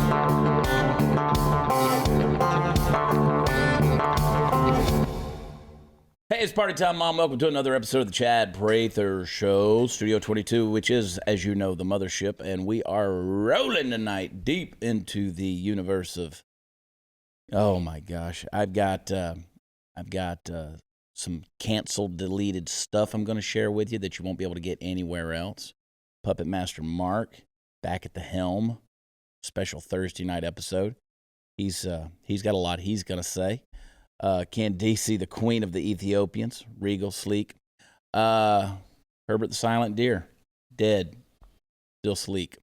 Hey, it's party time, Mom. Welcome to another episode of the Chad Prather Show, Studio 22, which is, as you know, the mothership, and we are rolling tonight deep into the universe of. Oh my gosh, I've got some canceled, deleted stuff I'm going to share with you that you won't be able to get anywhere else. Puppet Master Mark back at the helm, special Thursday night episode. He's got a lot he's going to say. Candice, the queen of the Ethiopians, regal, sleek. Herbert the Silent Deer, dead, still sleek.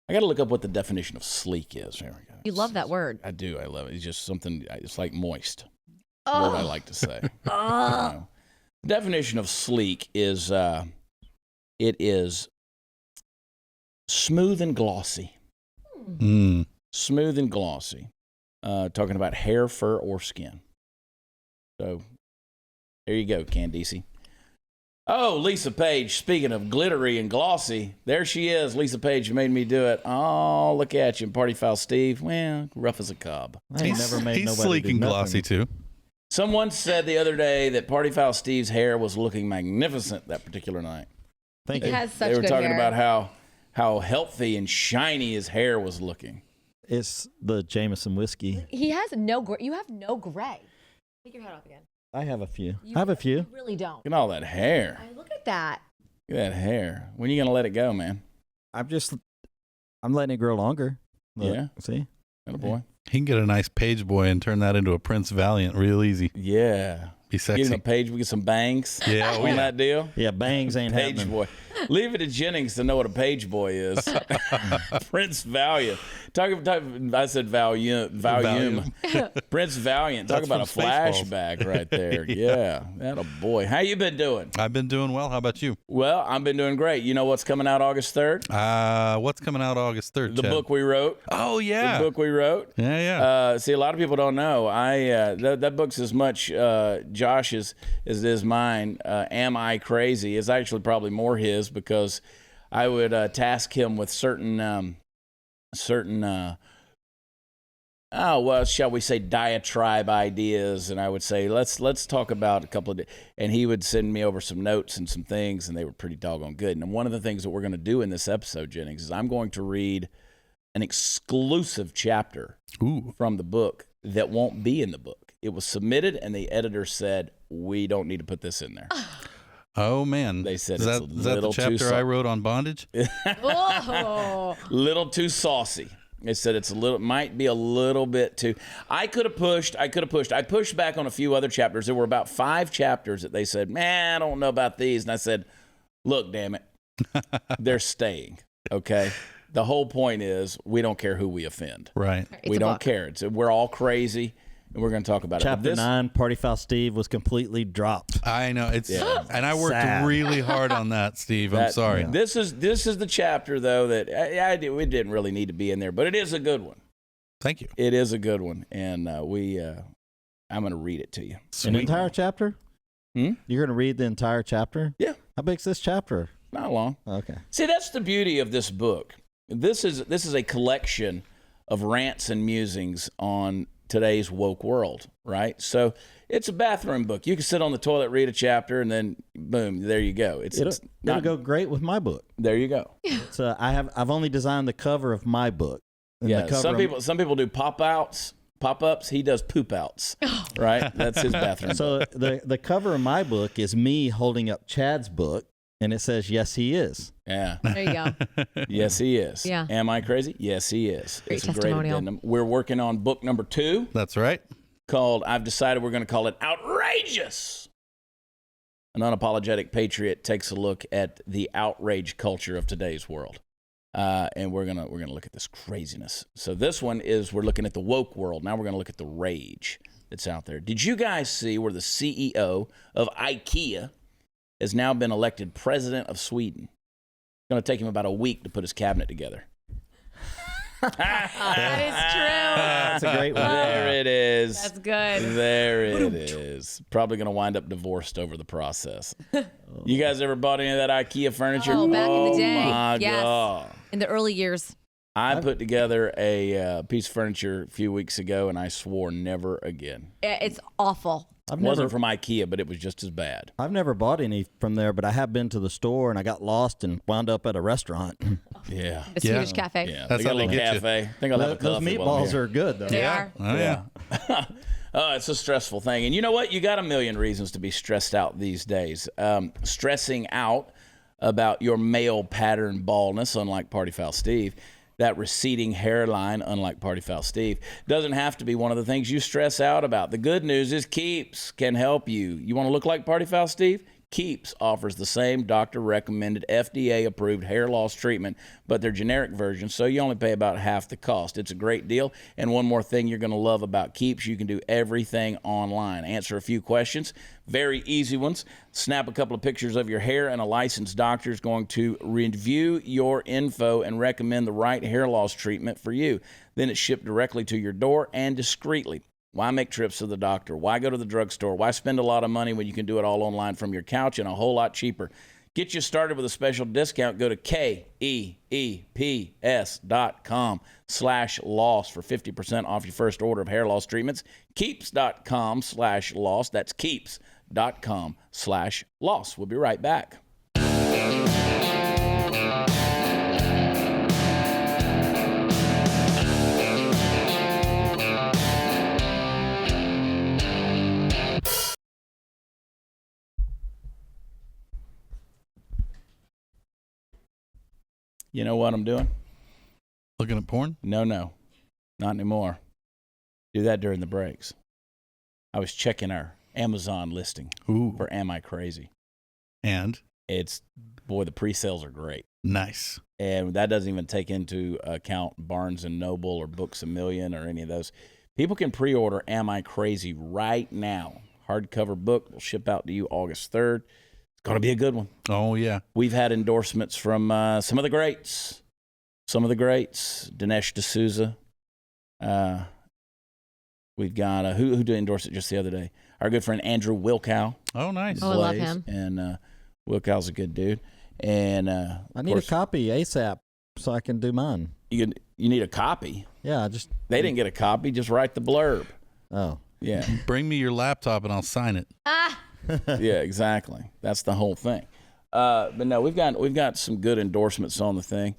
I got to look up what the definition of sleek is. There we go. You love that word. I do. I love it. It's just something, it's like moist. What I like to say. The definition of sleek is, it is smooth and glossy. Smooth and glossy. Talking about hair, fur, or skin. So, there you go, Candice. Oh, Lisa Page, speaking of glittery and glossy, there she is. Lisa Page made me do it. Oh, look at you. Party Foul Steve. Well, rough as a cob. He's sleek and glossy, too. Someone said the other day that Party Foul Steve's hair was looking magnificent that particular night. Thank you. He has such They were good talking hair. about how healthy and shiny his hair was looking. It's the Jameson whiskey. He has no gray. You have no gray. Take your head off again. I have a few. You really don't. Look at all that hair. Look at that. Look at that hair. When are you going to let it go, man? I'm letting it grow longer. Look, Yeah. See? Attaboy. He can get a nice page boy and turn that into a Prince Valiant real easy. Yeah. Be sexy. Get him a page, we get some bangs. Yeah, on that deal. Yeah, bangs ain't Page happening. boy. Leave it to Jennings to know what a page boy is. Prince Valiant. I said Valium. Prince Valiant. Talk That's about a from Spaceballs. flashback right there. Yeah. That a boy. How you been doing? I've been doing well. How about you? Well, I've been doing great. You know what's coming out August 3rd? What's coming out August 3rd, The Chad? book we wrote. Oh, yeah. The book we wrote. Yeah. See, a lot of people don't know. That book's as much Josh's as it is mine. Am I Crazy? Is actually probably more his because I would task him with certain shall we say diatribe ideas, and I would say let's talk about a couple of, and he would send me over some notes and some things, and they were pretty doggone good. And one of the things that we're going to do in this episode, Jennings, is I'm going to read an exclusive chapter from the book that won't be in the book. It was submitted, and the editor said, we don't need to put this in there. Oh, man. They said is it's that a is that the little too chapter I wrote on bondage? Oh. Little too saucy. They said might be a little bit too. I could have pushed. I pushed back on a few other chapters. There were about 5 chapters that they said, man, I don't know about these. And I said, look, damn it. They're staying. Okay. The whole point is we don't care who we offend. Right. We don't care. We're all crazy. And we're going to talk about Chapter it. 9, Party Foul Steve was completely dropped. I know. And I worked Sad. really hard on that, Steve. I'm sorry. Yeah. This is the chapter, though, that we didn't really need to be in there. But it is a good one. Thank you. It is a good one. And I'm going to read it to you. An entire chapter? Hmm? You're going to read the entire chapter? Yeah. How big's this chapter? Not long. Okay. See, that's the beauty of this book. This is a collection of rants and musings on today's woke world, right? So it's a bathroom book. You can sit on the toilet, read a chapter, and then boom, there you go. It'll go great with my book. There you go. So I've only designed the cover of my book. And Yeah. the cover Some people do pop-ups. He does poop-outs, right? That's his bathroom book. So the cover of my book is me holding up Chad's book, and it says, "Yes, he is." Yeah. There you go. Yes, he is. Yeah. Am I crazy? Yes, he is. Great It's a great testimonial. addendum. We're working on book number 2 That's right. called, I've decided we're going to call it Outrageous. An unapologetic patriot takes a look at the outrage culture of today's world. And we're gonna look at this craziness. So this one is, we're looking at the woke world. Now we're going to look at the rage that's out there. Did you guys see where the CEO of IKEA has now been elected president of Sweden? It's going to take him about a week to put his cabinet together. That is true. That's a great one. There it is. That's good. There it is. Probably going to wind up divorced over the process. You guys ever bought any of that IKEA furniture? Oh, back in the day. Oh, my Yes. God. In the early years. I put together a piece of furniture a few weeks ago, and I swore never again. It's awful. It wasn't from IKEA, but it was just as bad. I've never bought any from there, but I have been to the store and I got lost and wound up at a Yeah. restaurant. The Swedish cafe. Yeah, That's they got how a little they get you. cafe. I think I'll have a Those coffee while I'm meatballs here. are good, though. They are. Oh, yeah. Oh, it's a stressful thing. And you know what? You got a million reasons to be stressed out these days. Stressing out about your male pattern baldness, unlike Party Foul Steve, that receding hairline, unlike Party Foul Steve, doesn't have to be one of the things you stress out about. The good news is Keeps can help you. You want to look like Party Foul Steve? Keeps offers the same doctor-recommended, FDA-approved hair loss treatment, but they're generic versions, so you only pay about half the cost. It's a great deal. And one more thing you're going to love about Keeps, you can do everything online. Answer a few questions, very easy ones. Snap a couple of pictures of your hair, and a licensed doctor is going to review your info and recommend the right hair loss treatment for you. Then it's shipped directly to your door and discreetly. Why make trips to the doctor? Why go to the drugstore? Why spend a lot of money when you can do it all online from your couch and a whole lot cheaper? Get you started with a special discount. Go to KEEPS.com/loss for 50% off your first order of hair loss treatments. Keeps.com/loss. That's Keeps.com/loss. We'll be right back. You know what I'm doing? Looking at porn? No, not anymore. Do that during the breaks. I was checking our Amazon listing Ooh. for Am I Crazy? And Boy, the pre-sales are great. nice. And that doesn't even take into account Barnes & Noble or Books A Million or any of those. People can pre-order Am I Crazy right now. Hardcover book will ship out to you August 3rd. It's going to be a good one. Oh, yeah. We've had endorsements from some of the greats. Dinesh D'Souza. We've got, who did endorse it just the other day? Our good friend Andrew Wilkow. Oh, nice. Oh, I love Blaze. him. And Wilkow's a good dude. And I of need a course, copy ASAP so I can do mine. you need a copy. Yeah, I just. They didn't get a copy. Just write the blurb. Oh. Yeah. Bring me your laptop and I'll sign it. Yeah, exactly. That's the whole thing. But no, we've got some good endorsements on the thing.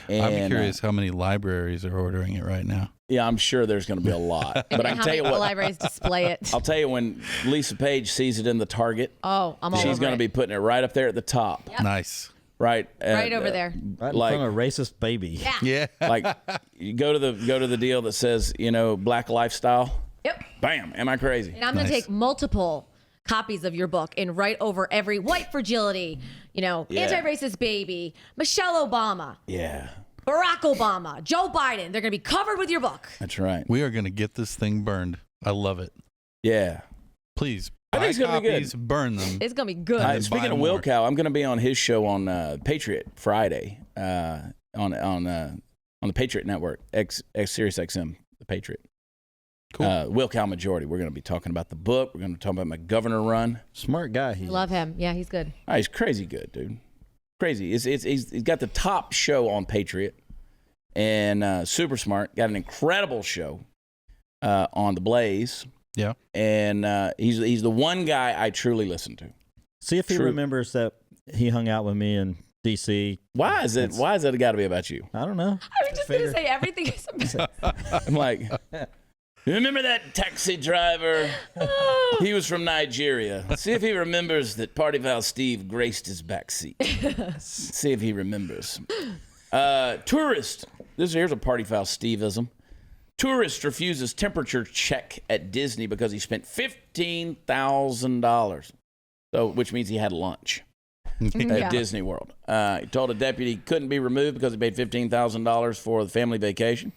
And, I'm curious how many libraries are ordering it right now. Yeah, I'm sure there's going to be a lot. But I can how tell many you what, libraries display it? I'll tell you when Lisa Page sees it in the Target, Oh, I'm all she's over going to it. be putting it right up there at the top. Yep. Nice. Right. Right over there. Right in Like- front of a racist baby. Yeah. Yeah. Like you go to the deal that says, Black Lifestyle. Yep. Bam, am I crazy? And I'm going to Nice. take multiple copies of your book and write over every white fragility, Yeah. anti-racist baby, Michelle Obama, Yeah, Barack Obama, Joe Biden. They're going to be covered with your book. that's right. We are going to get this thing burned. I love it. Yeah. Please, I think buy it's gonna be good. copies, burn them. It's going to be good. then Speaking buy of more. Wilkow, I'm going to be on his show on Patriot Friday on the Patriot Network, X Sirius XM, the Patriot. Cool. Wilkow Majority. We're going to be talking about the book. We're going to talk about my governor run. Smart guy. He I love him. Yeah, he's good. Oh, he's crazy good, dude. Crazy. He's got the top show on Patriot and super smart. Got an incredible show on the Blaze. Yeah. And he's the one guy I truly listen to. See if he True. remembers that he hung out with me in D.C. Why is it got to be about you? I don't know. I was just going to say everything is about I'm like, remember that taxi driver? He was from Nigeria. See if he remembers that Party Foul Steve graced his back seat. See if he remembers. Tourist. Here's a Party Foul Steveism. Tourist refuses temperature check at Disney because he spent $15,000. So, which means he had lunch at Yeah. Disney World. He told a deputy he couldn't be removed because he paid $15,000 for the family vacation.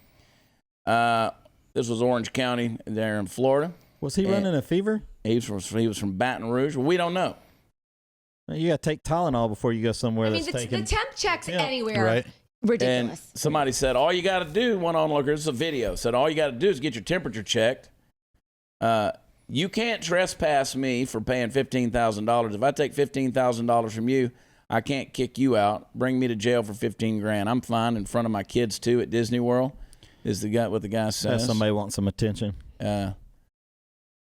This was Orange County there in Florida. Was he running a fever? He was from Baton Rouge. Well, we don't know. You got to take Tylenol before you go somewhere I mean, that's the taken. temp checks anywhere. Right. And Ridiculous. somebody said, all you got to do, one onlooker, this is a video, said, all you got to do is get your temperature checked. You can't trespass me for paying $15,000. If I take $15,000 from you, I can't kick you out. Bring me to jail for $15,000. I'm fine in front of my kids too at Disney World. Is what the guy says? Somebody wants some attention.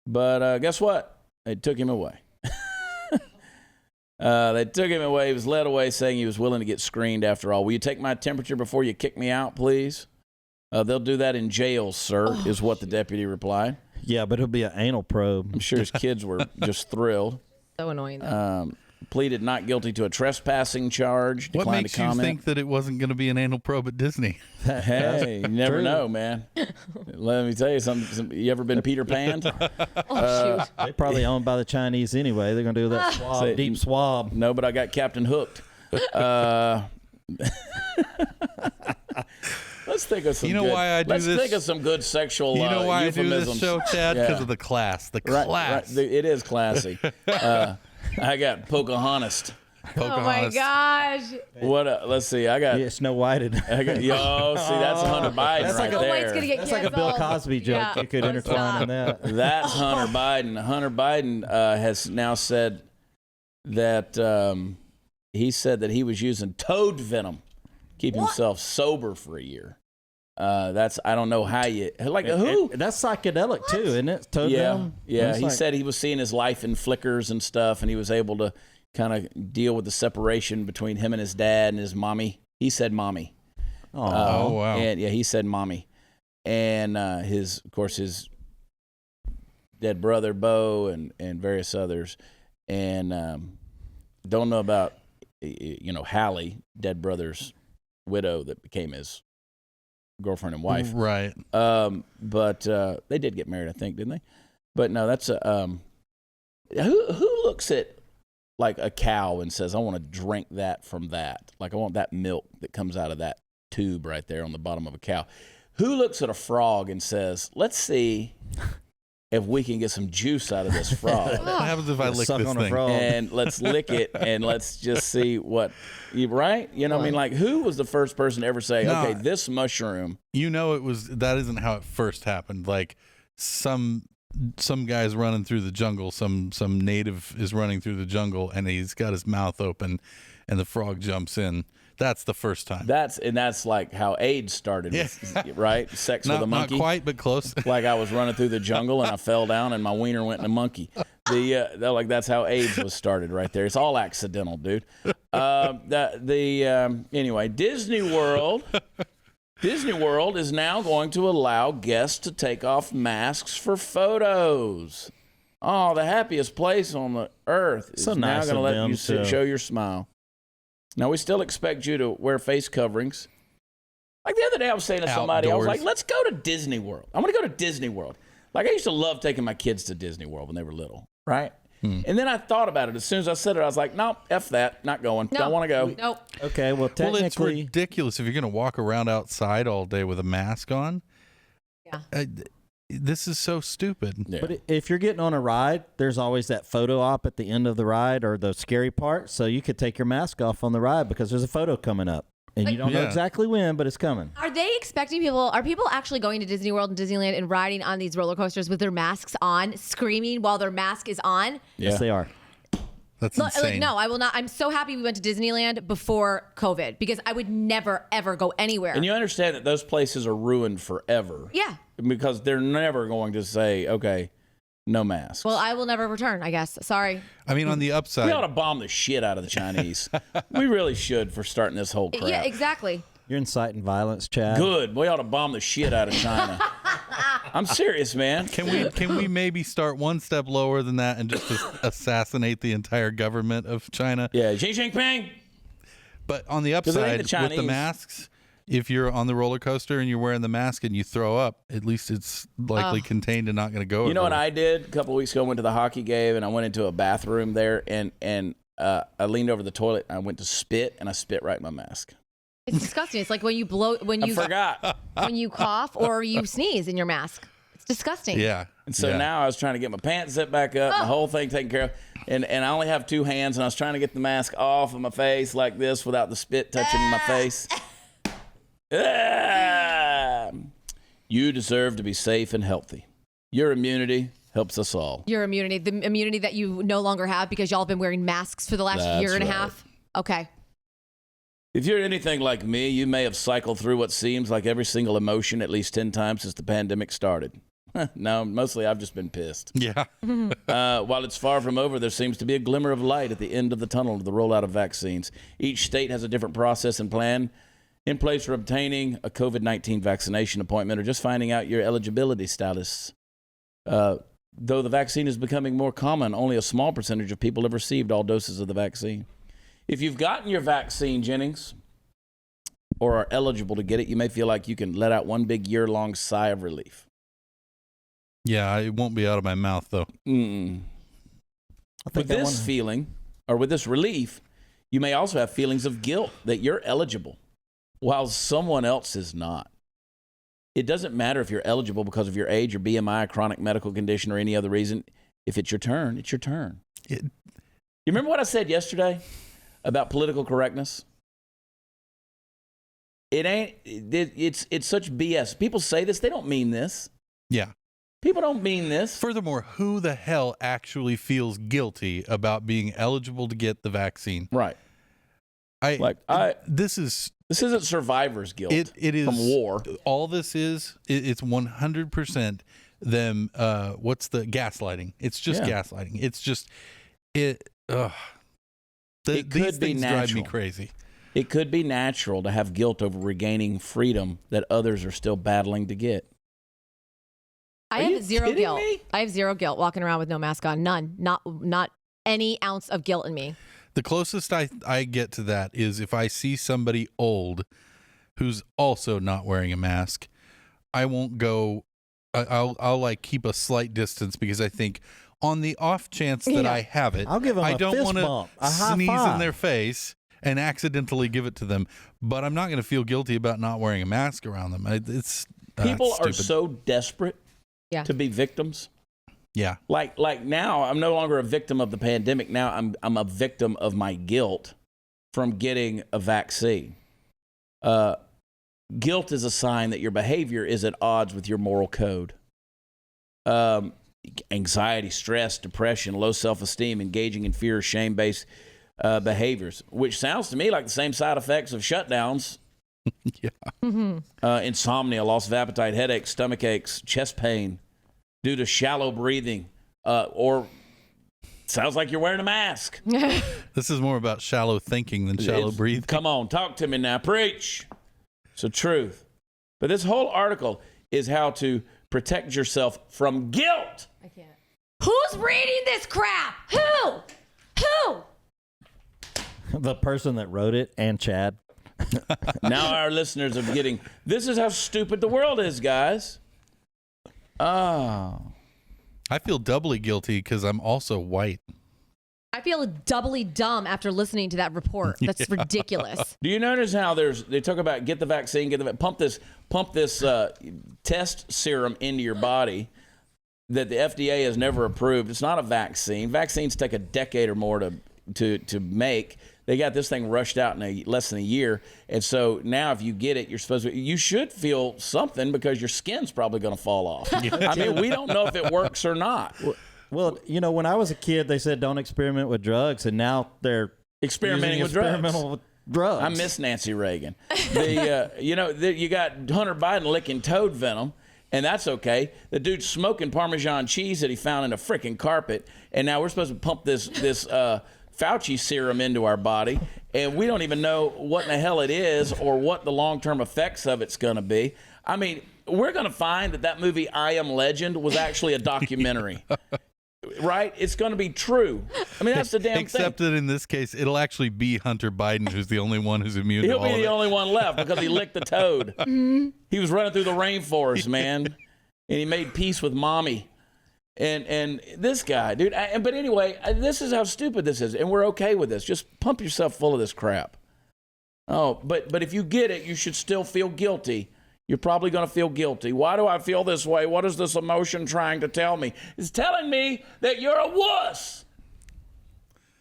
But guess what? They took him away. They took him away. He was led away, saying he was willing to get screened after all. Will you take my temperature before you kick me out, please? They'll do that in jail, sir, is what the deputy replied. Yeah, but it'll be an anal probe. I'm sure his kids were just thrilled. So annoying, though. Pleaded not guilty to a trespassing charge. What makes you think that it wasn't going to be an anal probe at Disney? Hey, you never know, man. Let me tell you something. You ever been Peter Panned? Shoot. They're probably owned by the Chinese anyway. They're going to do that swab, deep swab. No, but I got Captain Hooked. Let's think of some. Why I do let's this? Think of some good sexual. You know why euphemisms. I do this show, Chad? Because of the class. The class. Right. It is classy. I got Pocahontas. Oh my gosh. What? Let's see. I got. Yeah, Snow Whited. See, that's Hunter Biden That's right like there. White's gonna get That's like a Bill Cosby joke. Yeah. You could intertwine in that. That's Hunter Biden. Hunter Biden has now said that he said that he was using toad venom, keep himself sober for a year. I don't know how you who. That's psychedelic too, isn't it? Toad venom? Yeah. It's He like- said he was seeing his life in flickers and stuff, and he was able to kind of deal with the separation between him and his dad and his mommy. He said mommy. Oh, wow. And he said mommy, and his dead brother Bo and various others, and don't know about Hallie, dead brother's widow that became his girlfriend and wife. Right. But they did get married, I think, didn't they? But no, that's who looks at like a cow and says, I want to drink that from that. Like I want that milk that comes out of that tube right there on the bottom of a cow. Who looks at a frog and says, let's see if we can get some juice out of this frog. What happens if I lick Suck this on a thing? frog. And let's lick it and let's just see what, right? I mean, like who was the first person to ever say, No. okay, this mushroom. That isn't how it first happened. Like some guy's running through the jungle, some native is running through the jungle, and he's got his mouth open, and the frog jumps in. That's the first time. That's like how AIDS started, right? Sex with a monkey. Not quite, but close. Like I was running through the jungle and I fell down and my wiener went in a monkey. That's how AIDS was started right there. It's all accidental, dude. Anyway, Disney World is now going to allow guests to take off masks for photos. Oh, the happiest place on the earth is So now nice going to of let them you to- show your smile. Now, we still expect you to wear face coverings. Like the other day, I was saying to somebody, I was Outdoors. like, let's go to Disney World. I want to go to Disney World. Like, I used to love taking my kids to Disney World when they were little, right? And then I thought about it. As soon as I said it, I was like, nope, F that. Not going. No. Don't want to go. Nope. Okay, well, Well, it's technically, ridiculous if you're going to walk around outside all day with a mask on. Yeah. This is so stupid. Yeah. but if you're getting on a ride, there's always that photo op at the end of the ride or the scary part. So you could take your mask off on the ride because there's a photo coming up. And you don't know Yeah. exactly when, but it's coming. Are they expecting people? Are people actually going to Disney World and Disneyland and riding on these roller coasters with their masks on, screaming while their mask is on? Yes, they are. That's Like, insane. no, I will not. I'm so happy we went to Disneyland before COVID because I would never, ever go anywhere. And you understand that those places are ruined forever. Yeah. Because they're never going to say, okay, no masks. Well, I will never return, I guess. Sorry. I mean, on the we upside, ought to bomb the shit out of the Chinese. We really should for starting this whole crap. Yeah, exactly. You're inciting violence, Chad. Good. We ought to bomb the shit out of China. I'm serious, man. can we maybe start one step lower than that and just assassinate the entire government of China? Yeah, Xi Jinping. But on the it ain't the upside, with the Chinese. masks, if you're on the roller coaster and you're wearing the mask and you throw up, at least it's likely contained and not going to go. You know what everywhere. I did a couple of weeks ago? I went to the hockey game and I went into a bathroom there and I leaned over the toilet and I went to spit and I spit right in my mask. It's disgusting. It's like when you I forgot. when you cough or you sneeze in your mask. It's disgusting. Yeah. And so Yeah. now I was trying to get my pants zipped back up, and the whole thing taken care of. And I only have two hands, and I was trying to get the mask off of my face like this without the spit touching my face. Ah! You deserve to be safe and healthy. Your immunity helps us all. Your immunity, the immunity that you no longer have because y'all have been wearing masks for the last That's year and a right. half. Okay. If you're anything like me, you may have cycled through what seems like every single emotion at least 10 times since the pandemic started. No, mostly I've just been pissed. Yeah. While it's far from over, there seems to be a glimmer of light at the end of the tunnel of the rollout of vaccines. Each state has a different process and plan in place for obtaining a COVID-19 vaccination appointment or just finding out your eligibility status. Though the vaccine is becoming more common, only a small percentage of people have received all doses of the vaccine. If you've gotten your vaccine, Jennings, or are eligible to get it, you may feel like you can let out one big year-long sigh of relief. Yeah, it won't be out of my mouth, though. With this feeling, or with this relief, you may also have feelings of guilt that you're eligible, while someone else is not. It doesn't matter if you're eligible because of your age or BMI, a chronic medical condition, or any other reason. If it's your turn, it's your turn. You remember what I said yesterday about political correctness? It's such BS. People say this, they don't mean this. Yeah. People don't mean this. Furthermore, who the hell actually feels guilty about being eligible to get the vaccine? Right. This isn't survivor's guilt. It is from war. All this is, it's 100% them. What's the gaslighting? It's just gaslighting. It's just it. These things drive me crazy. It could be natural to have guilt over regaining freedom that others are still battling to get. I have zero guilt. I have zero guilt walking around with no mask on. None. Not any ounce of guilt in me. The closest I get to that is if I see somebody old who's also not wearing a mask, I won't go. I'll like keep a slight distance because I think on the off chance that I have it, I'll give them I a don't fist want bump, to a high sneeze five. in their face and accidentally give it to them. But I'm not going to feel guilty about not wearing a mask around them. People are stupid. so desperate to be victims. Yeah. Like now, I'm no longer a victim of the pandemic. Now I'm a victim of my guilt from getting a vaccine. Guilt is a sign that your behavior is at odds with your moral code. Anxiety, stress, depression, low self-esteem, engaging in fear or shame-based behaviors, which sounds to me like the same side effects of shutdowns. Insomnia, loss of appetite, headaches, stomach aches, chest pain due to shallow breathing, or sounds like you're wearing a mask. This is more about shallow thinking than shallow breathing. Come on, talk to me now. Preach. It's the truth. But this whole article is how to protect yourself from guilt. I can't. Who's reading this crap? Who? The person that wrote it and Chad. Now our listeners are getting, this is how stupid the world is, guys. Oh. I feel doubly guilty because I'm also white. I feel doubly dumb after listening to that report. That's ridiculous. Do you notice how they talk about get the vaccine, pump this test serum into your body that the FDA has never approved? It's not a vaccine. Vaccines take a decade or more to make. They got this thing rushed out in less than a year, and so now if you get it, you should feel something because your skin's probably going to fall off. I mean, we don't know if it works or not. Well, you know, when I was a kid, they said don't experiment with drugs, and now they're experimental with drugs. I miss Nancy Reagan. You got Hunter Biden licking toad venom, and that's okay. The dude's smoking Parmesan cheese that he found in a freaking carpet, and now we're supposed to pump this Fauci serum into our body, and we don't even know what in the hell it is or what the long-term effects of it's going to be. I mean, we're going to find that movie I Am Legend was actually a documentary. Right? It's going to be true. I mean, that's the damn thing. Except that in this case, it'll actually be Hunter Biden who's the only one who's immune to all of it. He'll be the only one left because he licked the toad. He was running through the rainforest, man, and he made peace with mommy. And this guy, dude. But anyway, this is how stupid this is, and we're okay with this. Just pump yourself full of this crap. Oh, but if you get it, you should still feel guilty. You're probably going to feel guilty. Why do I feel this way? What is this emotion trying to tell me? It's telling me that you're a wuss.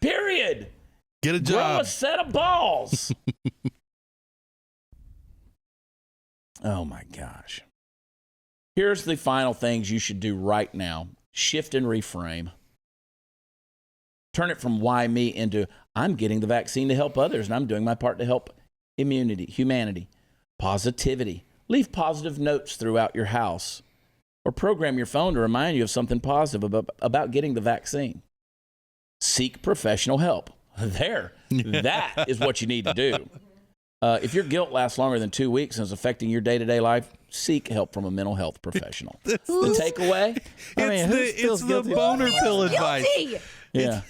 Period. Get a job. Grow a set of balls. Oh, my gosh. Here's the final things you should do right now. Shift and reframe. Turn it from why me into I'm getting the vaccine to help others and I'm doing my part to help humanity, positivity. Leave positive notes throughout your house or program your phone to remind you of something positive about getting the vaccine. Seek professional help. That is what you need to do. If your guilt lasts longer than 2 weeks and is affecting your day-to-day life, seek help from a mental health professional. The takeaway? It's the boner pill advice. Yeah.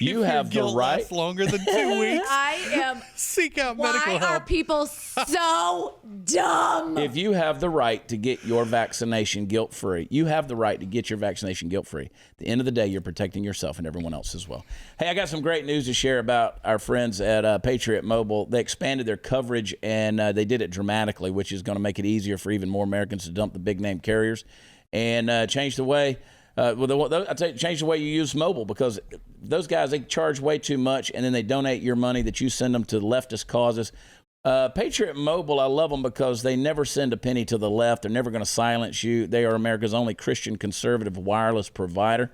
You have the right. Lasts longer than 2 weeks. I am. Seek out medical help. Why are people so dumb? If you have the right to get your vaccination guilt-free, you have the right to get your vaccination guilt-free. At the end of the day, you're protecting yourself and everyone else as well. Hey, I got some great news to share about our friends at Patriot Mobile. They expanded their coverage, and they did it dramatically, which is going to make it easier for even more Americans to dump the big-name carriers and change the way change the way you use mobile, because those guys, they charge way too much, and then they donate your money that you send them to leftist causes. Patriot Mobile, I love them because they never send a penny to the left. They're never going to silence you. They are America's only Christian conservative wireless provider.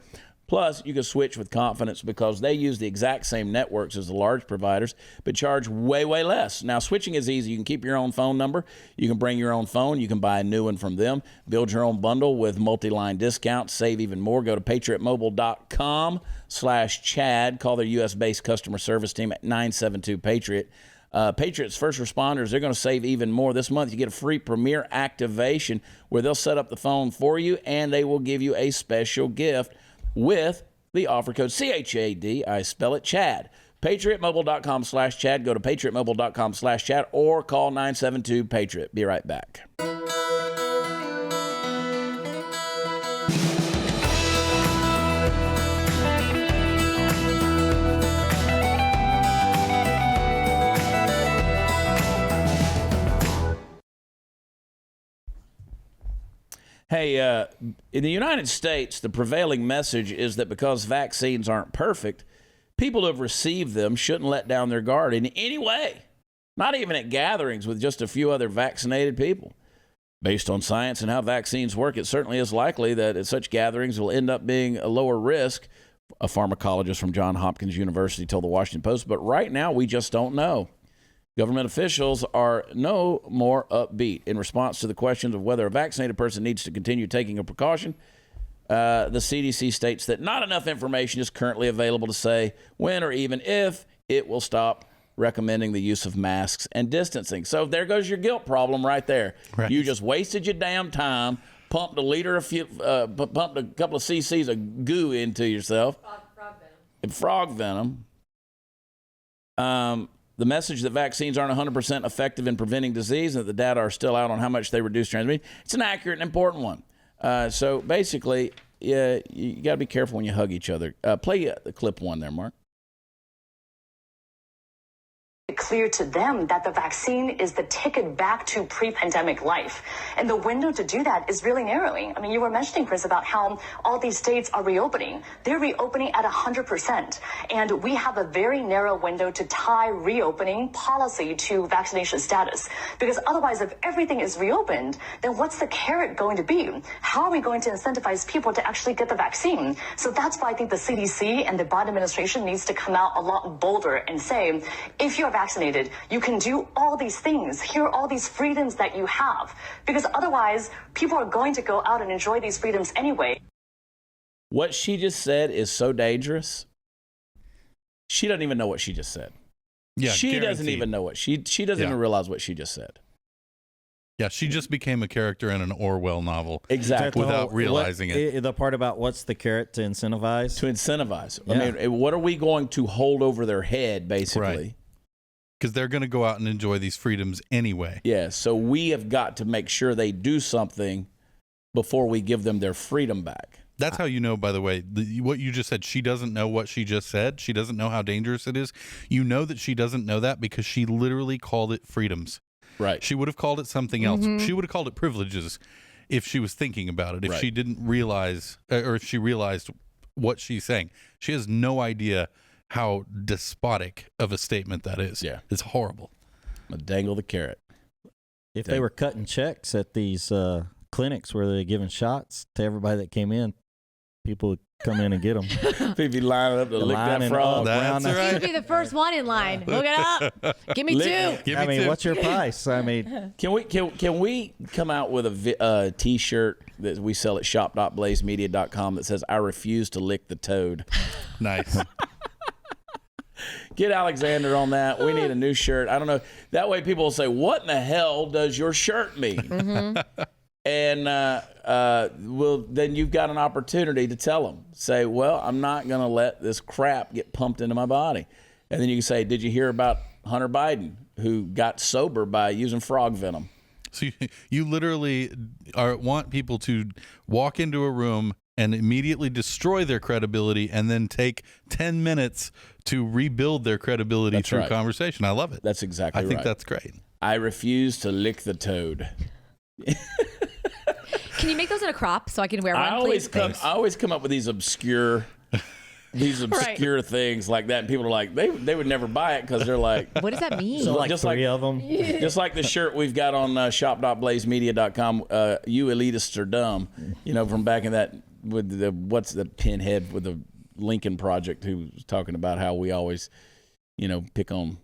Plus, you can switch with confidence because they use the exact same networks as the large providers, but charge way, way less. Now, switching is easy. You can keep your own phone number. You can bring your own phone. You can buy a new one from them. Build your own bundle with multi-line discounts. Save even more. Go to patriotmobile.com/Chad. Call their U.S.-based customer service team at 972-PATRIOT. Patriots first responders, they're going to save even more. This month, you get a free Premier activation where they'll set up the phone for you, and they will give you a special gift with the offer code CHAD. I spell it Chad. PatriotMobile.com/Chad. Go to PatriotMobile.com/Chad or call 972-PATRIOT. Be right back. Hey, in the United States, the prevailing message is that because vaccines aren't perfect, people who have received them shouldn't let down their guard in any way, not even at gatherings with just a few other vaccinated people. Based on science and how vaccines work, it certainly is likely that at such gatherings will end up being a lower risk, a pharmacologist from Johns Hopkins University told the Washington Post. But right now, we just don't know. Government officials are no more upbeat. In response to the questions of whether a vaccinated person needs to continue taking a precaution, the CDC states that not enough information is currently available to say when or even if it will stop recommending the use of masks and distancing. So there goes your guilt problem right there. Right. You just wasted your damn time, pumped a couple of cc's of goo into yourself. Frog venom. The message that vaccines aren't 100% effective in preventing disease and that the data are still out on how much they reduce transmission, it's an accurate and important one. So basically, you got to be careful when you hug each other. Play the clip one there, Mark. Clear to them that the vaccine is the ticket back to pre-pandemic life. And the window to do that is really narrowing. I mean, you were mentioning, Chris, about how all these states are reopening. They're reopening at 100%. And we have a very narrow window to tie reopening policy to vaccination status. Because otherwise, if everything is reopened, then what's the carrot going to be? How are we going to incentivize people to actually get the vaccine? So that's why I think the CDC and the Biden administration needs to come out a lot bolder and say, if you're vaccinated, you can do all these things. Here are all these freedoms that you have. Because otherwise, people are going to go out and enjoy these freedoms anyway. What she just said is so dangerous. She doesn't even know what she just said. Yeah, she guaranteed. Doesn't even know what she doesn't even realize what she just said. Yeah, she just became a character in an Orwell novel. Exactly. Without realizing it. The part about what's the carrot to incentivize? To incentivize. Yeah. I mean, what are we going to hold over their head, basically? Right. Because they're going to go out and enjoy these freedoms anyway. Yeah, so we have got to make sure they do something before we give them their freedom back. That's how you know, by the way, what you just said, she doesn't know what she just said. She doesn't know how dangerous it is. You know that she doesn't know that because she literally called it freedoms. Right. She would have called it something else. She would have called it privileges if she was thinking about it, if she didn't realize, or if she realized what she's saying. She has no idea how despotic of a statement that is. Yeah. It's horrible. I'm going to dangle the carrot. If they were cutting checks at these clinics where they're giving shots to everybody that came in, people would come in and get them. People lining up to lick that frog. That's You right. need to be the first one in line. Hook it up. Give me two. Give I me mean, two. what's your price? I mean, Can we come out with a T-shirt that we sell at shop.blazemedia.com that says "I refuse to lick the toad"? Nice. Get Alexander on that. We need a new shirt. I don't know. That way people will say, "What in the hell does your shirt mean?" Mm-hmm. And well, then you've got an opportunity to tell them. Say, "Well, I'm not going to let this crap get pumped into my body." And then you can say, "Did you hear about Hunter Biden, who got sober by using frog venom?" So you literally want people to walk into a room and immediately destroy their credibility and then take 10 minutes to rebuild their credibility That's through right. conversation. I love it. That's exactly right. I think that's great. I refuse to lick the toad. Can you make those in a crop so I can wear one, I always please? come up with these obscure things like that, and people are like, they would never buy it because they're like, What does that mean? so like just three like- of them. just like the shirt we've got on shop.blazemedia.com, you elitists are dumb, from back in that with what's the pinhead with the Lincoln Project who was talking about how we always, pick on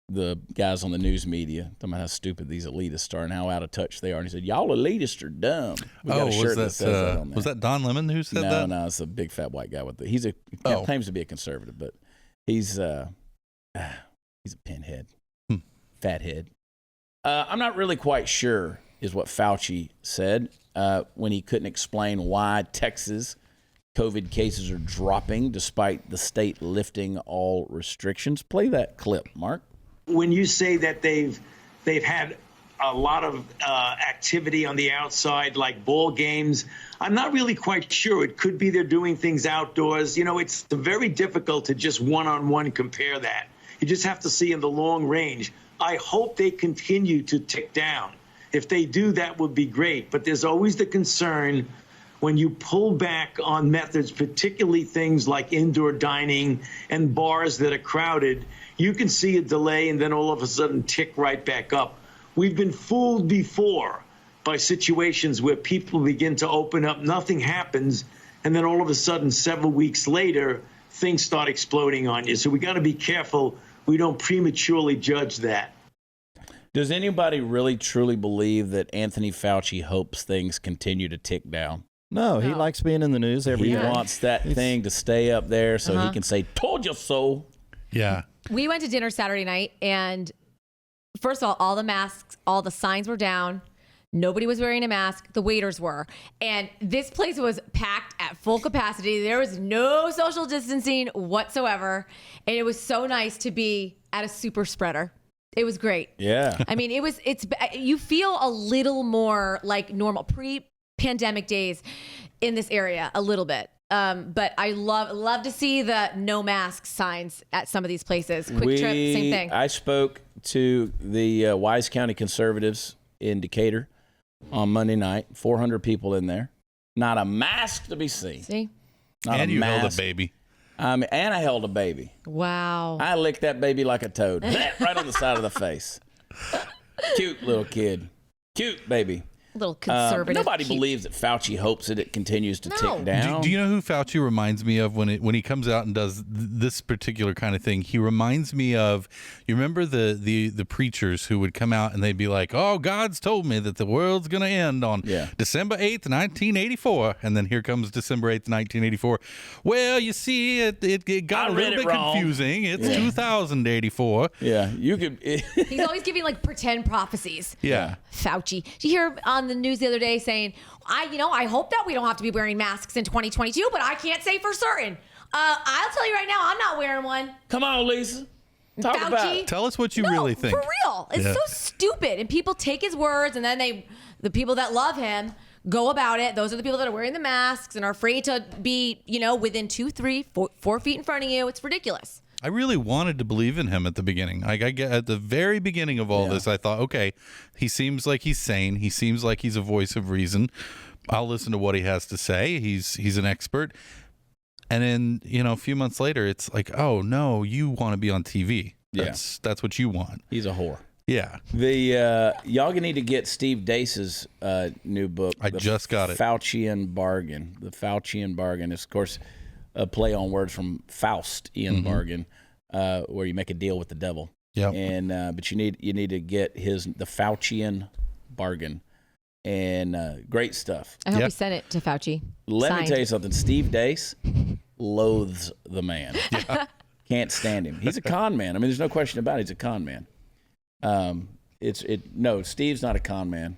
the guys on the news media, talking about how stupid these elitists are and how out of touch they are. And he said, "Y'all elitists are dumb." We got a shirt that says that on there. was that Don Lemon who said that? No, it's a big fat white guy with he claims to be a conservative, but he's a pinhead, fathead. I'm not really quite sure is what Fauci said when he couldn't explain why Texas COVID cases are dropping despite the state lifting all restrictions. Play that clip, Mark. When you say that they've had a lot of activity on the outside, like ball games, I'm not really quite sure. It could be they're doing things outdoors. It's very difficult to just one-on-one compare that. You just have to see in the long range. I hope they continue to tick down. If they do, that would be great. But there's always the concern when you pull back on methods, particularly things like indoor dining and bars that are crowded, you can see a delay and then all of a sudden tick right back up. We've been fooled before by situations where people begin to open up, nothing happens, and then all of a sudden, several weeks later, things start exploding on you. So we got to be careful we don't prematurely judge that. Does anybody really truly believe that Anthony Fauci hopes things continue to tick down? No, he likes being in the news every He day. wants that thing to stay up there so he can say, "Told you so." Yeah. We went to dinner Saturday night, and first of all the masks, all the signs were down. Nobody was wearing a mask. The waiters were. And this place was packed at full capacity. There was no social distancing whatsoever. And it was so nice to be at a super spreader. It was great. Yeah. I mean, you feel a little more like normal pre-pandemic days in this area, a little bit. But I love to see the no mask signs at some of these places. Quick Trip, same thing. I spoke to the Wise County conservatives in Decatur on Monday night. 400 people in there. Not a mask to be seen. See? Not And you held a mask. baby. And I held a baby. Wow. I licked that baby like a toad. Right on the side of the face. Cute little kid. Cute baby. Little conservative. Nobody cute. believes that Fauci hopes that it continues to No. tick down. Do you know who Fauci reminds me of when he comes out and does this particular kind of thing? He reminds me of, you remember the preachers who would come out and they'd be like, "Oh, God's told me that the world's going to end on December 8th, 1984." And then here comes December 8th, 1984. Well, you see, it got a little bit confusing. It's 2084. Yeah, you could. He's always giving like pretend prophecies. Yeah. Fauci. Did you hear on the news the other day saying, I hope that we don't have to be wearing masks in 2022, but I can't say for certain. I'll tell you right now, I'm not wearing one. Come on, Lisa. Talk Fauci. about it. Tell us what you No, really think. For real. It's so stupid. And people take his words, and then the people that love him go about it. Those are the people that are wearing the masks and are afraid to be, within 2, 3, 4 feet in front of you. It's ridiculous. I really wanted to believe in him at the beginning. Like at the very beginning of all this, I thought, okay, he seems like he's sane. He seems like he's a voice of reason. I'll listen to what he has to say. He's an expert. And then, a few months later, it's like, oh no, you want to be on TV. That's what you want. He's a whore. Yeah. Y'all need to get Steve Deace's new book. I just got it. Faucian Bargain. The Faucian Bargain is, of course, a play on words from Faustian Bargain, where you make a deal with the devil. Yeah. And but you need to get the Faucian Bargain, and great stuff. I hope Yep. you sent it to Fauci. Let me Signed. tell you something. Steve Deace loathes the man. Can't stand him. He's a con man. I mean, there's no question about it. He's a con man. No, Steve's not a con man.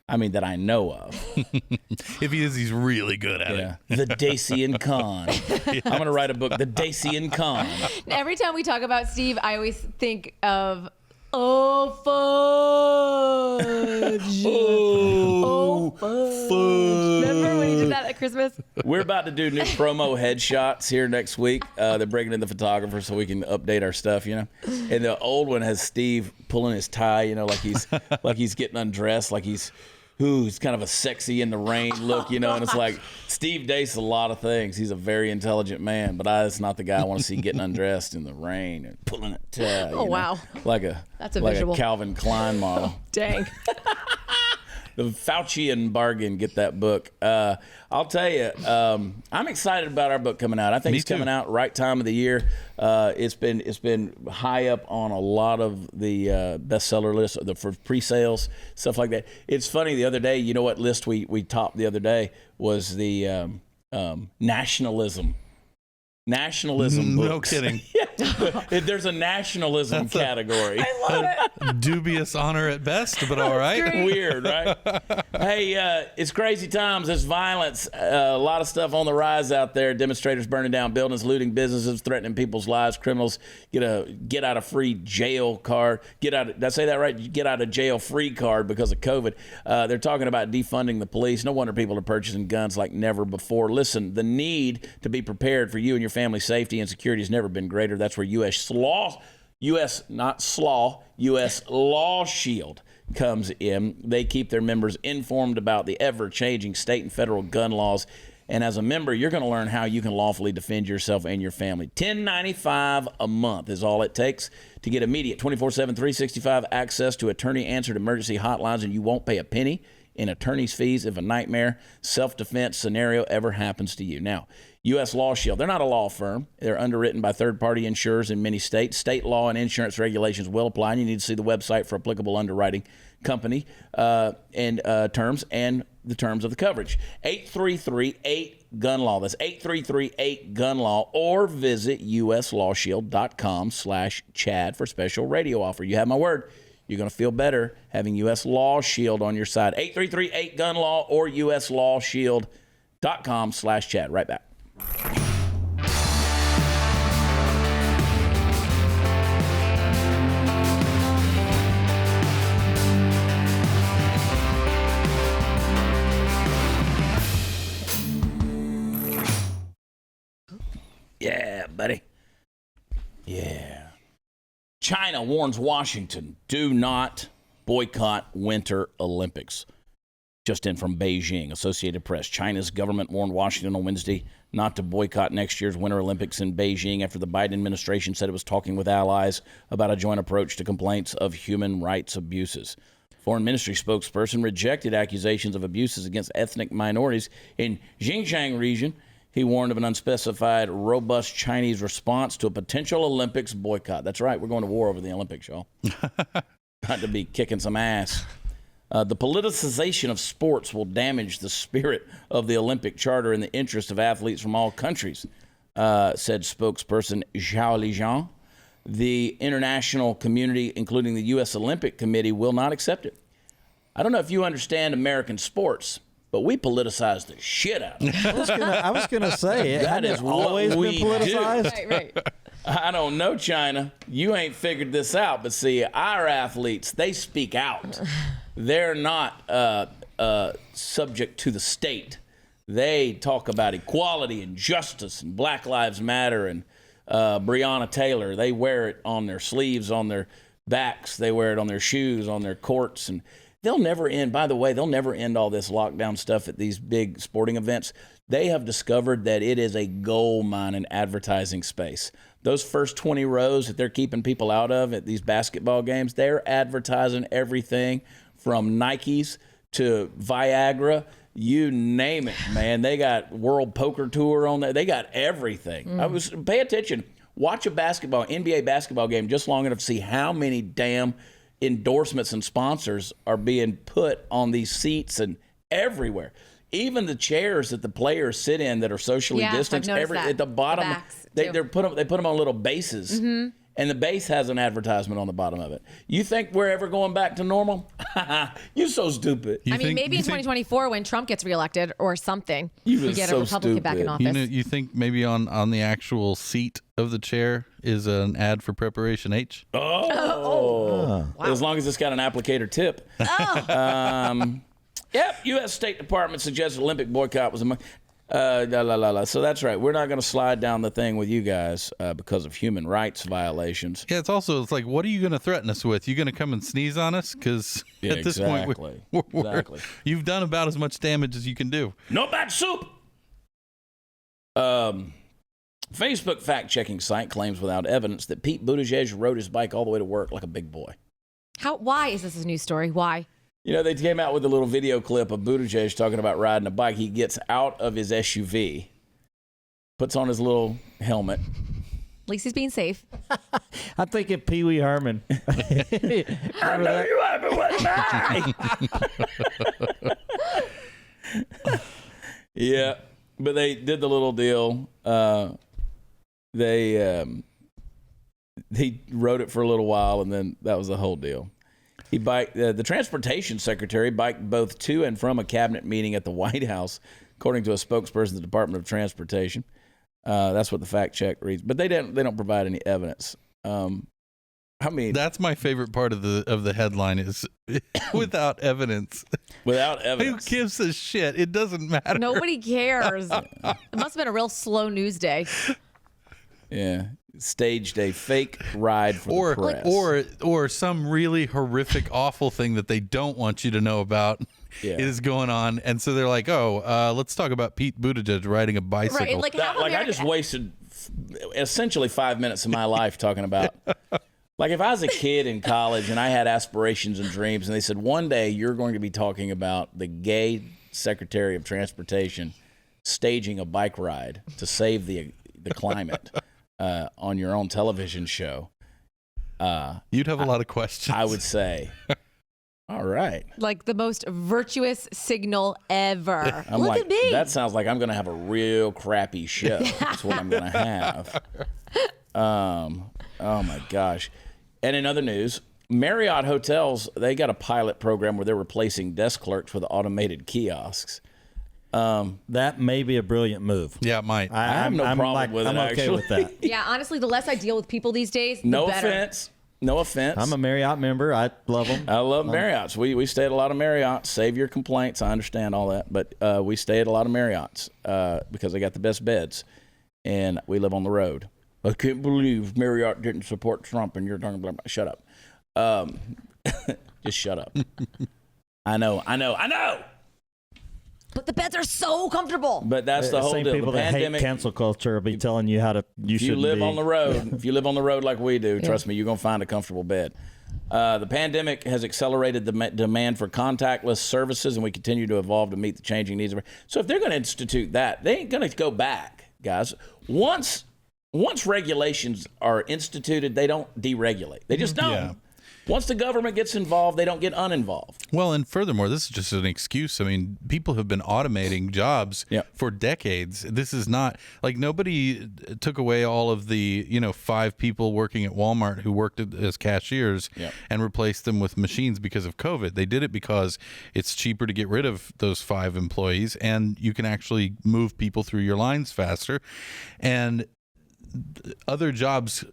I mean, that I know of. If he is, he's really good at Yeah. it. The Dacian Con. I'm going to write a book, The Dacian Con. Every time we talk about Steve, I always think of fudge. Fudge. Remember when he did that at Christmas? We're about to do new promo headshots here next week. They're bringing in the photographer so we can update our stuff, And the old one has Steve pulling his tie, like he's getting undressed, like he's kind of a sexy in the rain look, and it's like Steve Deace a lot of things. He's a very intelligent man, but that's not the guy I want to see getting undressed in the rain and pulling a tie. Wow. That's a visual. a Calvin Klein model. Dang. The Faucian Bargain. Get that book. I'll tell you, I'm excited about our book coming out. I think Me it's too. coming out right time of the year. It's been high up on a lot of the bestseller lists for pre-sales, stuff like that. It's funny. The other day, you know what list we topped the other day was the nationalism. Nationalism No books. kidding. There's a nationalism category. I love it. Dubious honor at best, but all right. Weird, right? Hey, it's crazy times. There's violence. A lot of stuff on the rise out there. Demonstrators burning down buildings, looting businesses, threatening people's lives. Criminals get a get out of free jail card. Did I say that right? You get out of jail free card because of COVID. They're talking about defunding the police. No wonder people are purchasing guns like never before. Listen, the need to be prepared for you and your family's safety and security has never been greater. That's where U.S. Law Shield comes in. They keep their members informed about the ever-changing state and federal gun laws. And as a member, you're going to learn how you can lawfully defend yourself and your family. $10.95 a month is all it takes to get immediate 24/7, 365 access to attorney-answered emergency hotlines, and you won't pay a penny in attorney's fees if a nightmare self-defense scenario ever happens to you. Now, U.S. Law Shield, they're not a law firm. They're underwritten by third-party insurers in many states. State law and insurance regulations will apply, and you need to see the website for applicable underwriting company and terms and the terms of the coverage. 833-8-GUN-LAW. That's 833-8-GUN-LAW, or visit uslawshield.com/Chad for special radio offer. You have my word. You're going to feel better having U.S. Law Shield on your side. 833-8-GUN-LAW or uslawshield.com/Chad. Right back. Yeah, buddy. Yeah. China warns Washington, do not boycott Winter Olympics. Just in from Beijing, Associated Press. China's government warned Washington on Wednesday not to boycott next year's Winter Olympics in Beijing after the Biden administration said it was talking with allies about a joint approach to complaints of human rights abuses. Foreign Ministry spokesperson rejected accusations of abuses against ethnic minorities in Xinjiang region. He warned of an unspecified, robust Chinese response to a potential Olympics boycott. That's right, we're going to war over the Olympics, y'all. Got to be kicking some ass. The politicization of sports will damage the spirit of the Olympic Charter in the interest of athletes from all countries, said spokesperson Zhao Lijian. The international community, including the U.S. Olympic Committee, will not accept it. I don't know if you understand American sports, but we politicize the shit out of it. I was gonna say, That hasn't is it what always been we do. politicized. Right. I don't know, China. You ain't figured this out, but see, our athletes, they speak out. They're not subject to the state. They talk about equality and justice and Black Lives Matter and Breonna Taylor. They wear it on their sleeves, on their backs. They wear it on their shoes, on their courts. And they'll never end. By the way, they'll never end all this lockdown stuff at these big sporting events. They have discovered that it is a gold mine in advertising space. Those first 20 rows that they're keeping people out of at these basketball games, they're advertising everything from Nikes to Viagra, you name it, man. They got World Poker Tour on there. They got everything. Pay attention. Watch a NBA basketball game just long enough to see how many damn endorsements and sponsors are being put on these seats and everywhere. Even the chairs that the players sit in that are socially distanced, at the bottom, they put them on little bases, and the base has an advertisement on the bottom of it. You think we're ever going back to normal? You're so stupid. Maybe in 2024 when Trump gets reelected or something, we get a Republican back in office. You think maybe on the actual seat of the chair is an ad for Preparation H? Wow. As long as it's got an applicator tip. Yep, U.S. State Department suggested Olympic boycott was among... So that's right. We're not going to slide down the thing with you guys because of human rights violations. Yeah, it's like, what are you going to threaten us with? You going to come and sneeze on us? Because at this point, you've done about as much damage as you can do. No bad soup. Facebook fact-checking site claims without evidence that Pete Buttigieg rode his bike all the way to work like a big boy. Why is this a news story? Why? You know, they came out with a little video clip of Buttigieg talking about riding a bike. He gets out of his SUV, puts on his little helmet. At least he's being safe. I'm thinking Pee Wee Herman. I know you haven't with me. Yeah, but they did the little deal. They rode it for a little while, and then that was the whole deal. He the transportation secretary biked both to and from a cabinet meeting at the White House, according to a spokesperson of the Department of Transportation. That's what the fact check reads, but they don't provide any evidence. That's my favorite part of the headline is without evidence. Without evidence. Who gives a shit? It doesn't matter. Nobody cares. It must have been a real slow news day. Yeah. Staged a fake ride for the press. Or some really horrific, awful thing that they don't want you to know about is going on. And so they're like, let's talk about Pete Buttigieg riding a bicycle. Right, I just wasted essentially 5 minutes of my life talking about... Like if I was a kid in college and I had aspirations and dreams and they said, one day you're going to be talking about the gay Secretary of Transportation staging a bike ride to save the climate... on your own television show, you'd have a lot of questions. I would say, all right. Like the most virtuous signal ever. Look at me. That sounds like I'm going to have a real crappy show. That's what I'm going to have. Oh, my gosh. And in other news, Marriott hotels, they got a pilot program where they're replacing desk clerks with automated kiosks. That may be a brilliant move. Yeah, it might. I have no problem with it, I'm okay actually. with that. Yeah, honestly, the less I deal with people these days, the better. No offense. I'm a Marriott member. I love them. I love Marriotts. We stay at a lot of Marriotts. Save your complaints. I understand all that. But we stay at a lot of Marriotts because they got the best beds. And we live on the road. I can't believe Marriott didn't support Trump and you're talking about... Shut up. Just shut up. I know. But the beds are so comfortable. But that's the whole same deal. People the that pandemic, hate cancel culture will be telling you how to. If you live on the road, if you live on the road like we do, trust me, you're gonna find a comfortable bed. The pandemic has accelerated the demand for contactless services, and we continue to evolve to meet the changing needs of. So if they're going to institute that, they ain't going to go back, guys. Once regulations are instituted, they don't deregulate. They just don't. Yeah. Once the government gets involved, they don't get uninvolved. Well, and furthermore, this is just an excuse. I mean, people have been automating jobs for decades. This is not like nobody took away all of the, 5 people working at Walmart who worked as cashiers and replaced them with machines because of COVID. They did it because it's cheaper to get rid of those 5 employees and you can actually move people through your lines faster. And other jobs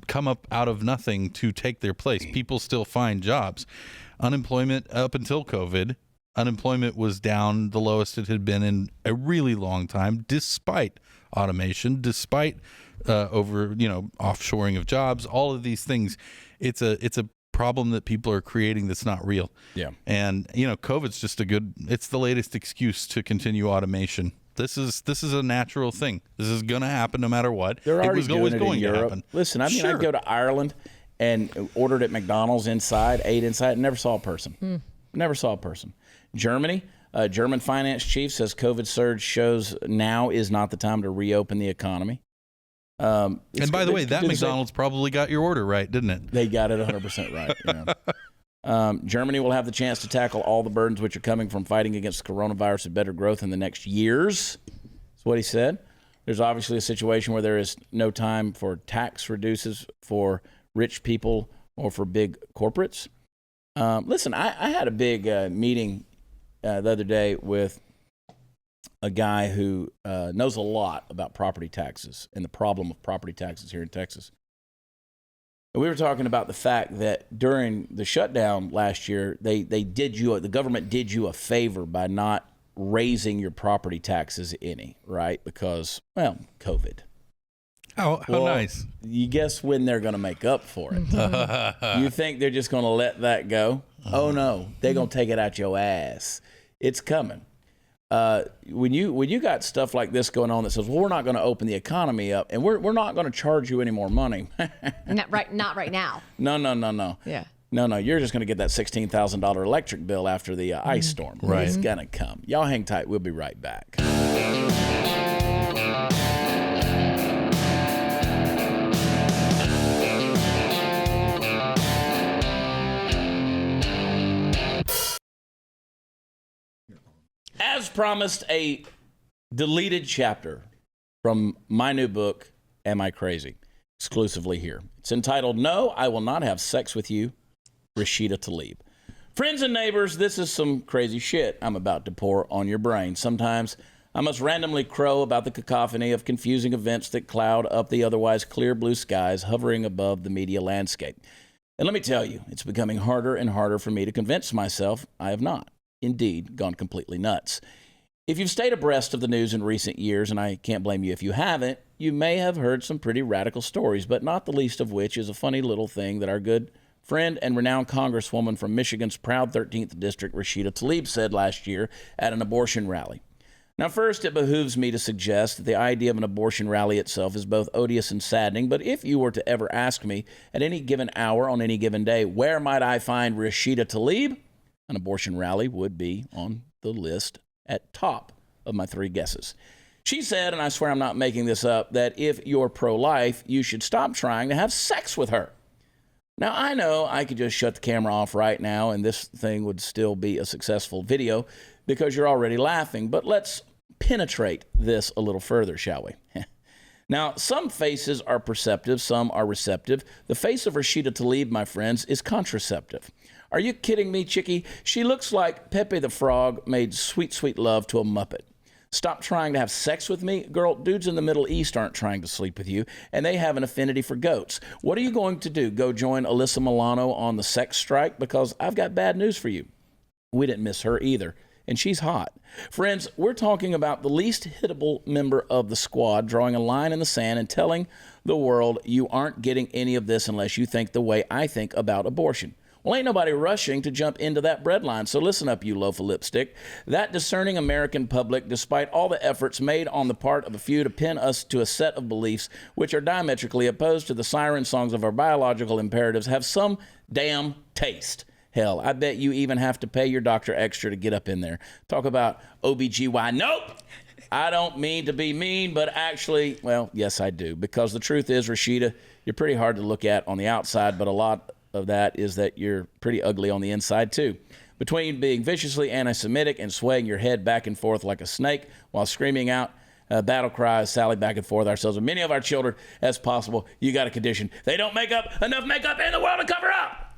come up out of nothing to take their place. People still find jobs. Unemployment up until COVID, unemployment was down the lowest it had been in a really long time, despite automation, despite offshoring of jobs, all of these things. It's a problem that people are creating that's not real. Yeah. And, COVID's just it's the latest excuse to continue automation. This is a natural thing. This is going to happen no matter what. They're already always doing it going in to Europe. happen. Listen, I Sure. go to Ireland and ordered at McDonald's ate inside, never saw a person. Never saw a person. Germany, German finance chief says COVID surge shows now is not the time to reopen the economy. And by the way, that McDonald's probably got your order right, didn't it? They got it 100% right. Germany will have the chance to tackle all the burdens which are coming from fighting against coronavirus with better growth in the next years. That's what he said. There's obviously a situation where there is no time for tax reduces for rich people or for big corporates. Listen, I had a big meeting the other day with a guy who knows a lot about property taxes and the problem of property taxes here in Texas. And we were talking about the fact that during the shutdown last year, the government did you a favor by not raising your property taxes any, right? Because, well, COVID. How nice. You guess when they're going to make up for it. You think they're just going to let that go? Oh, no. They're going to take it out your ass. It's coming. When you got stuff like this going on that says, well, we're not going to open the economy up and we're not going to charge you any more money. Not right now. No. Yeah. No, you're just going to get that $16,000 electric bill after the ice storm. Right. It's going to come. Y'all hang tight. We'll be right back. As promised, a deleted chapter from my new book, Am I Crazy? Exclusively here. It's entitled, No, I Will Not Have Sex With You, Rashida Tlaib. Friends and neighbors, this is some crazy shit I'm about to pour on your brain. Sometimes I must randomly crow about the cacophony of confusing events that cloud up the otherwise clear blue skies hovering above the media landscape. And let me tell you, it's becoming harder and harder for me to convince myself I have not, indeed, gone completely nuts. If you've stayed abreast of the news in recent years, and I can't blame you if you haven't, you may have heard some pretty radical stories, but not the least of which is a funny little thing that our good friend and renowned Congresswoman from Michigan's proud 13th District, Rashida Tlaib, said last year at an abortion rally. Now, first, it behooves me to suggest that the idea of an abortion rally itself is both odious and saddening, but if you were to ever ask me at any given hour on any given day, where might I find Rashida Tlaib? An abortion rally would be on the list at top of my three guesses. She said, and I swear I'm not making this up, that if you're pro-life, you should stop trying to have sex with her. Now, I know I could just shut the camera off right now and this thing would still be a successful video because you're already laughing, but let's penetrate this a little further, shall we? Now, some faces are perceptive, some are receptive. The face of Rashida Tlaib, my friends, is contraceptive. Are you kidding me, Chickie? She looks like Pepe the Frog made sweet, sweet love to a Muppet. Stop trying to have sex with me? Girl, dudes in the Middle East aren't trying to sleep with you, and they have an affinity for goats. What are you going to do? Go join Alyssa Milano on the sex strike? Because I've got bad news for you. We didn't miss her either, and she's hot. Friends, we're talking about the least hittable member of the squad drawing a line in the sand and telling the world you aren't getting any of this unless you think the way I think about abortion. Well, ain't nobody rushing to jump into that breadline, so listen up, you loaf of lipstick. That discerning American public, despite all the efforts made on the part of a few to pin us to a set of beliefs which are diametrically opposed to the siren songs of our biological imperatives, have some damn taste. Hell, I bet you even have to pay your doctor extra to get up in there. Talk about OBGY. Nope! I don't mean to be mean, but actually, well, yes, I do. Because the truth is, Rashida, you're pretty hard to look at on the outside, but a lot of that is that you're pretty ugly on the inside too. Between being viciously anti-Semitic and swaying your head back and forth like a snake while screaming out battle cries, sally back and forth ourselves and many of our children as possible, you got a condition. They don't make up enough makeup in the world to cover up.